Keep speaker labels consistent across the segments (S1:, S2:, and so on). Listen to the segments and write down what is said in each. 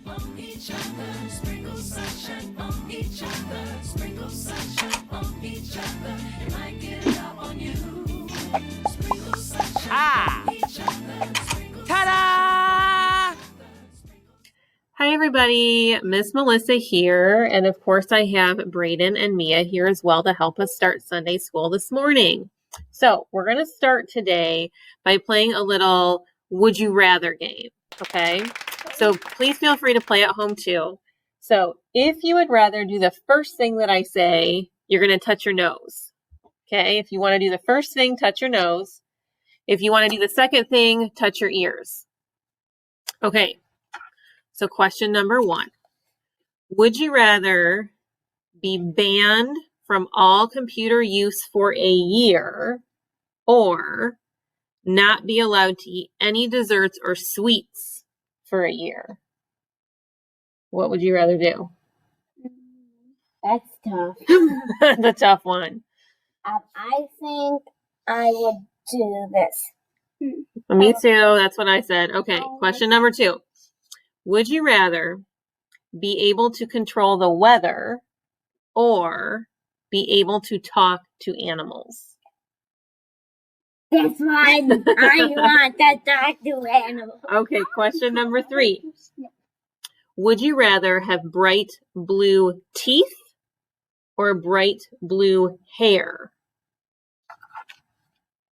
S1: on each other. Sprinkle sunshine on each other. Sprinkle sunshine on each other. It might get it out on you. Sprinkle sunshine on each other.
S2: Ta-da!
S3: Hi, everybody. Miss Melissa here. And of course, I have Braden and Mia here as well to help us start Sunday school this morning. So we're going to start today by playing a little Would You Rather game. Okay? So please feel free to play at home too. So if you would rather do the first thing that I say, you're going to touch your nose. Okay? If you want to do the first thing, touch your nose. If you want to do the second thing, touch your ears. Okay. So question number 1. Would you rather be banned from all computer use for a year or not be allowed to eat any desserts or sweets for a year? What would you rather do?
S4: That's tough.
S3: The tough one.
S4: I think I would do this.
S3: Me too. That's what I said. Okay. Question number 2. Would you rather be able to control the weather or be able to talk to animals?
S4: This one, I want to talk to animals.
S3: Okay, question number 3. Would you rather have bright blue teeth or bright blue hair?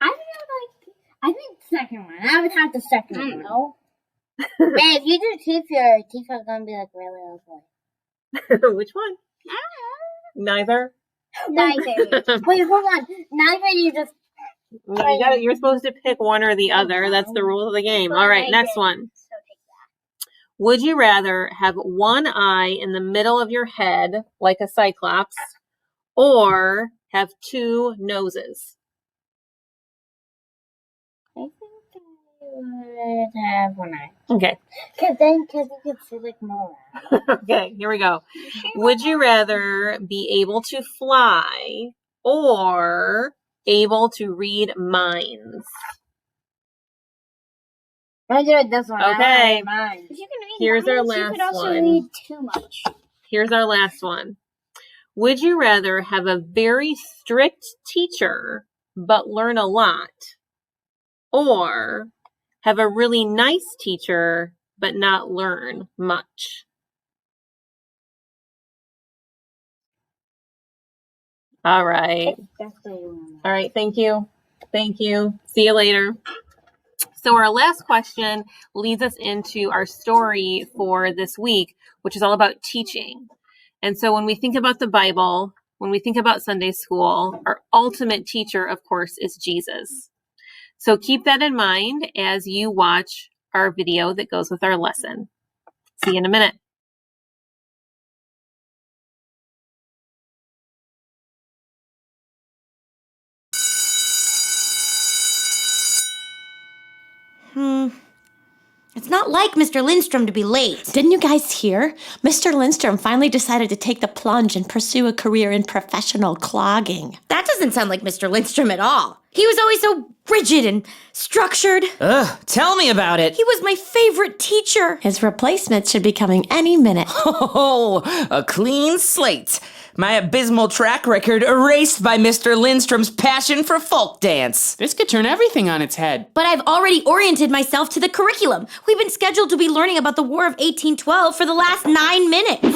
S4: I think second one. I would have the second one. No. Man, if you do teeth, your teeth are gonna be like really ugly.
S3: Which one? Neither.
S4: Neither. Wait, hold on. Neither you just.
S3: No, you're supposed to pick one or the other. That's the rule of the game. All right, next one.
S4: So take that.
S3: Would you rather have one eye in the middle of your head, like a cyclops, or have 2 noses?
S4: I think I would have one eye.
S3: Okay.
S4: Because you could see like more.
S3: Okay, here we go. Would you rather be able to fly or able to read minds?
S4: I do this one.
S3: Okay.
S4: If you can read
S3: Here's our
S4: minds, you
S3: last
S4: could also
S3: one.
S4: read too much.
S3: Here's our last one. Would you rather have a very strict teacher but learn a lot, or have a really nice teacher but not learn much? All right. All right. Thank you. Thank you. See you later. So our last question leads us into our story for this week, which is all about teaching. And so when we think about the Bible, when we think about Sunday school, our ultimate teacher, of course, is Jesus. So keep that in mind as you watch our video that goes with our lesson. See you in a minute.
S5: It's not like Mr. Lindstrom to be late.
S6: Didn't you guys hear? Mr. Lindstrom finally decided to take the plunge and pursue a career in professional clogging.
S5: That doesn't sound like Mr. Lindstrom at all. He was always so rigid and structured.
S2: Ugh, tell me about it.
S5: He was my favorite teacher.
S6: His replacement should be coming any minute.
S2: Oh, a clean slate. My abysmal track record erased by Mr. Lindstrom's passion for folk dance.
S7: This could turn everything on its head.
S5: But I've already oriented myself to the curriculum. We've been scheduled to be learning about the War of 1812 for the last 9 minutes.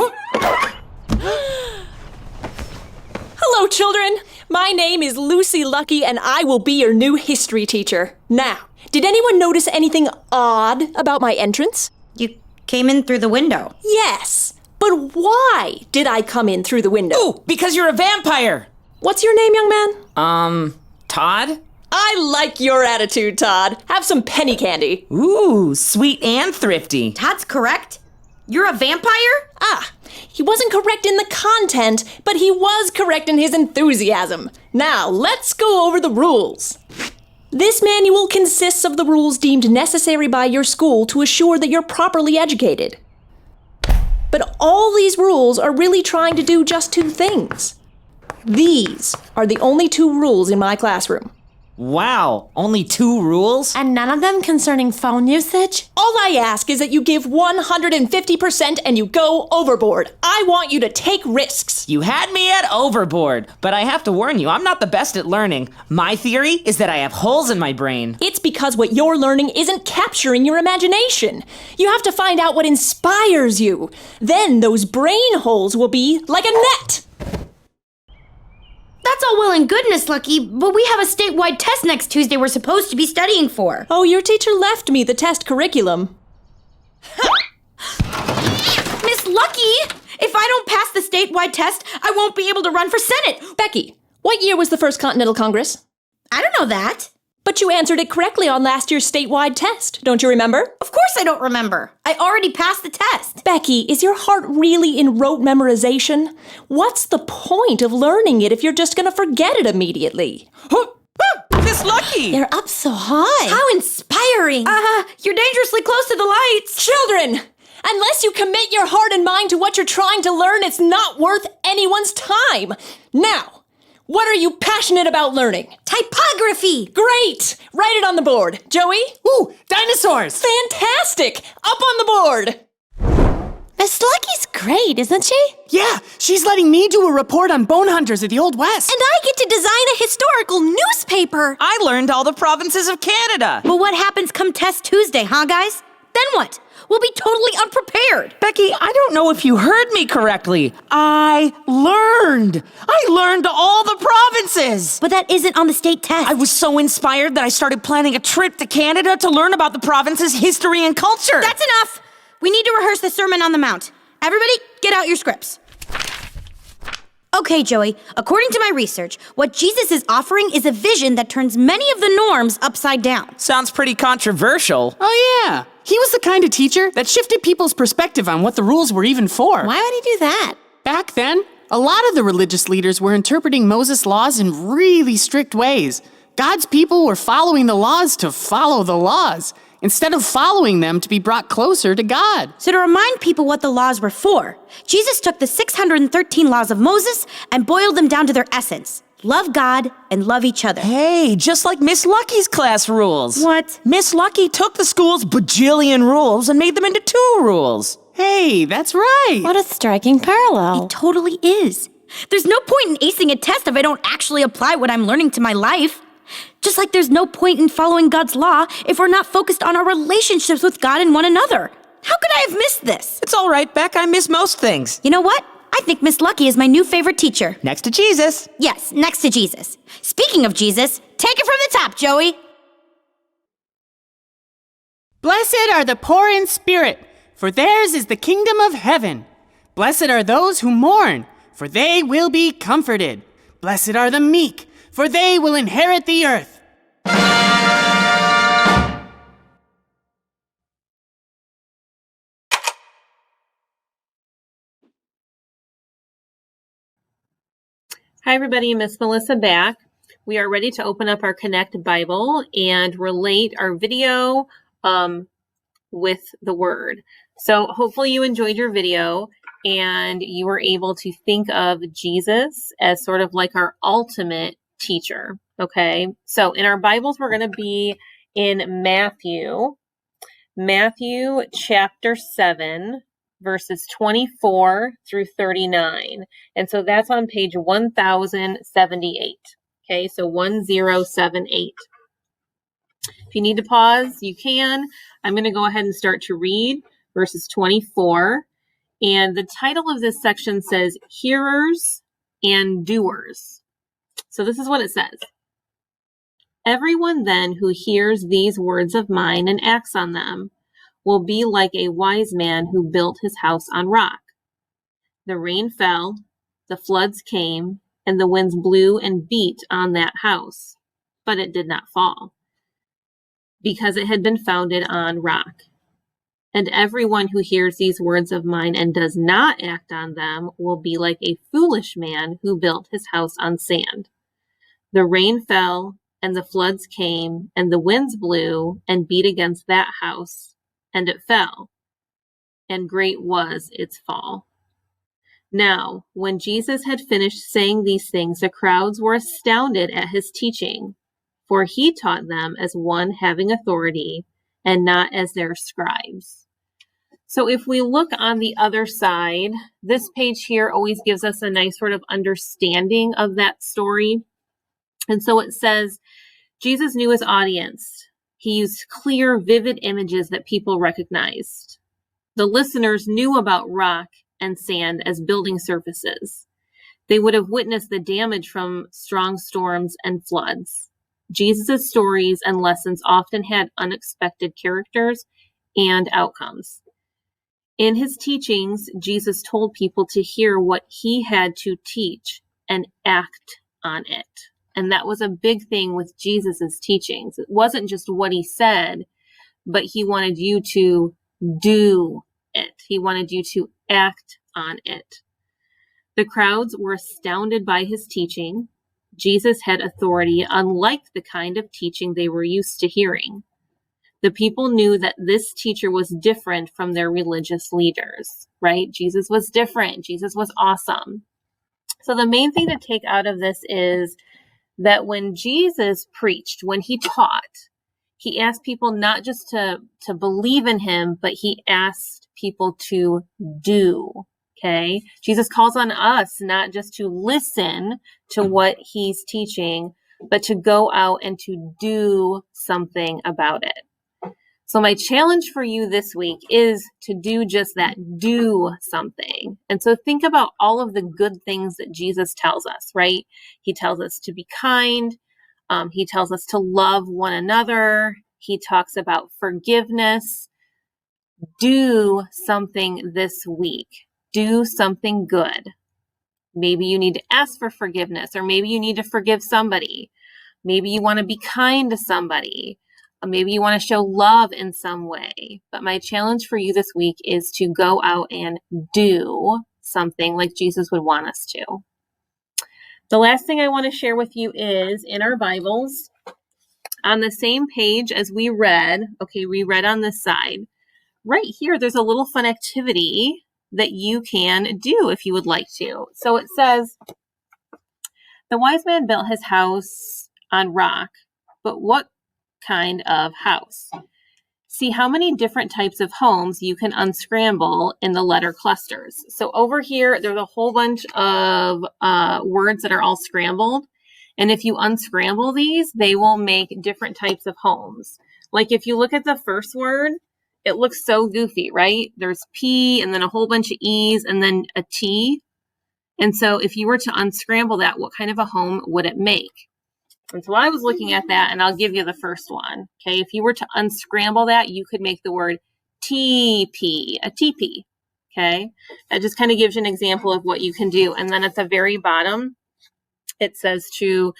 S8: Hello, children. My name is Lucy Lucky, and I will be your new history teacher. Now, did anyone notice anything odd about my entrance?
S5: You came in through the window.
S8: Yes, but why did I come in through the window?
S2: Ooh, because you're a vampire.
S8: What's your name, young man?
S2: Todd?
S8: I like your attitude, Todd. Have some penny candy.
S2: Ooh, sweet and thrifty.
S5: Todd's correct. You're a vampire?
S8: He wasn't correct in the content, but he was correct in his enthusiasm. Now, let's go over the rules. This manual consists of the rules deemed necessary by your school to assure that you're properly educated. But all these rules are really trying to do just 2 things. These are the only 2 rules in my classroom.
S2: Wow, only 2 rules?
S6: And none of them concerning phone usage?
S8: All I ask is that you give 150% and you go overboard. I want you to take risks.
S2: You had me at overboard, but I have to warn you, I'm not the best at learning. My theory is that I have holes in my brain.
S8: It's because what you're learning isn't capturing your imagination. You have to find out what inspires you. Then those brain holes will be like a net.
S5: That's all well and good, Miss Lucky, but we have a statewide test next Tuesday we're supposed to be studying for.
S8: Oh, your teacher left me the test curriculum.
S5: Miss Lucky! If I don't pass the statewide test, I won't be able to run for Senate.
S8: Becky, what year was the First Continental Congress?
S5: I don't know that.
S8: But you answered it correctly on last year's statewide test, don't you remember?
S5: Of course I don't remember. I already passed the test.
S8: Becky, is your heart really in rote memorization? What's the point of learning it if you're just gonna forget it immediately?
S2: Miss Lucky!
S6: You're up so high.
S5: How inspiring. You're dangerously close to the lights.
S8: Children! Unless you commit your heart and mind to what you're trying to learn, it's not worth anyone's time. Now, what are you passionate about learning?
S5: Typography.
S8: Great! Write it on the board. Joey?
S7: Ooh, dinosaurs!
S8: Fantastic! Up on the board!
S6: Miss Lucky's great, isn't she?
S7: Yeah, she's letting me do a report on bone hunters of the Old West.
S5: And I get to design a historical newspaper.
S2: I learned all the provinces of Canada.
S5: But what happens come test Tuesday, huh, guys? Then what? We'll be totally unprepared.
S2: Becky, I don't know if you heard me correctly. I learned all the provinces.
S5: But that isn't on the state test.
S2: I was so inspired that I started planning a trip to Canada to learn about the province's history and culture.
S5: That's enough. We need to rehearse the Sermon on the Mount. Everybody, get out your scripts. Okay, Joey, according to my research, what Jesus is offering is a vision that turns many of the norms upside down.
S2: Sounds pretty controversial.
S7: Oh yeah, he was the kind of teacher that shifted people's perspective on what the rules were even for.
S6: Why would he do that?
S7: Back then, a lot of the religious leaders were interpreting Moses' laws in really strict ways. God's people were following the laws to follow the laws, instead of following them to be brought closer to God.
S5: So to remind people what the laws were for, Jesus took the 613 laws of Moses and boiled them down to their essence. Love God and love each other.
S2: Hey, just like Miss Lucky's class rules.
S5: What?
S2: Miss Lucky took the school's bajillion rules and made them into 2 rules.
S7: Hey, that's right.
S6: What a striking parallel.
S5: It totally is. There's no point in acing a test if I don't actually apply what I'm learning to my life. Just like there's no point in following God's law if we're not focused on our relationships with God and one another. How could I have missed this?
S2: It's all right, Beck. I miss most things.
S5: You know what? I think Miss Lucky is my new favorite teacher.
S2: Next to Jesus.
S5: Yes, next to Jesus. Speaking of Jesus, take it from the top, Joey.
S7: Blessed are the poor in spirit, for theirs is the kingdom of heaven. Blessed are those who mourn, for they will be comforted. Blessed are the meek, for they will inherit the earth.
S3: Hi, everybody. Miss Melissa back. We are ready to open up our Connect Bible and relate our video with the Word. So hopefully you enjoyed your video and you were able to think of Jesus as sort of like our ultimate teacher. Okay. So in our Bibles, we're going to be in Matthew chapter 7, verses 24 through 39. And so that's on page 1078. Okay, so 1078. If you need to pause, you can. I'm going to go ahead and start to read verses 24. And the title of this section says, Hearers and Doers. So this is what it says. Everyone then who hears these words of mine and acts on them will be like a wise man who built his house on rock. The rain fell, the floods came, and the winds blew and beat on that house, but it did not fall, because it had been founded on rock. And everyone who hears these words of mine and does not act on them will be like a foolish man who built his house on sand. The rain fell, and the floods came, and the winds blew and beat against that house, and it fell, and great was its fall. Now, when Jesus had finished saying these things, the crowds were astounded at his teaching, for he taught them as one having authority and not as their scribes. So if we look on the other side, this page here always gives us a nice sort of understanding of that story. And so it says, Jesus knew his audience. He used clear, vivid images that people recognized. The listeners knew about rock and sand as building surfaces. They would have witnessed the damage from strong storms and floods. Jesus' stories and lessons often had unexpected characters and outcomes. In his teachings, Jesus told people to hear what he had to teach and act on it. And that was a big thing with Jesus' teachings. It wasn't just what he said, but he wanted you to do it. He wanted you to act on it. The crowds were astounded by his teaching. Jesus had authority unlike the kind of teaching they were used to hearing. The people knew that this teacher was different from their religious leaders, right? Jesus was different. Jesus was awesome. So the main thing to take out of this is that when Jesus preached, when he taught, he asked people not just to believe in him, but he asked people to do. Okay. Jesus calls on us not just to listen to what he's teaching, but to go out and to do something about it. So my challenge for you this week is to do just that, do something. And so think about all of the good things that Jesus tells us, right? He tells us to be kind. He tells us to love one another. He talks about forgiveness. Do something this week. Do something good. Maybe you need to ask for forgiveness, or maybe you need to forgive somebody. Maybe you want to be kind to somebody. Maybe you want to show love in some way. But my challenge for you this week is to go out and do something like Jesus would want us to. The last thing I want to share with you is in our Bibles, on the same page as we read on this side. Right here, there's a little fun activity that you can do if you would like to. So it says, the wise man built his house on rock, but what kind of house? See how many different types of homes you can unscramble in the letter clusters. So over here, there's a whole bunch of words that are all scrambled. And if you unscramble these, they will make different types of homes. Like if you look at the first word, it looks so goofy, right? There's P and then a whole bunch of E's and then a T. And so if you were to unscramble that, what kind of a home would it make? And so I was looking at that, and I'll give you the first one. Okay, if you were to unscramble that, you could make the word TP, a teepee. Okay, that just kind of gives you an example of what you can do. And then at the very bottom, it says to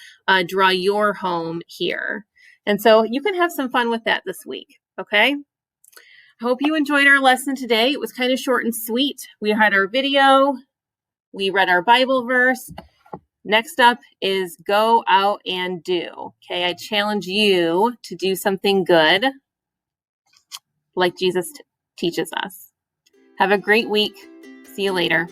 S3: draw your home here. And so you can have some fun with that this week. Okay. I hope you enjoyed our lesson today. It was kind of short and sweet. We had our video. We read our Bible verse. Next up is go out and do. Okay, I challenge you to do something good like Jesus teaches us. Have a great week. See you later.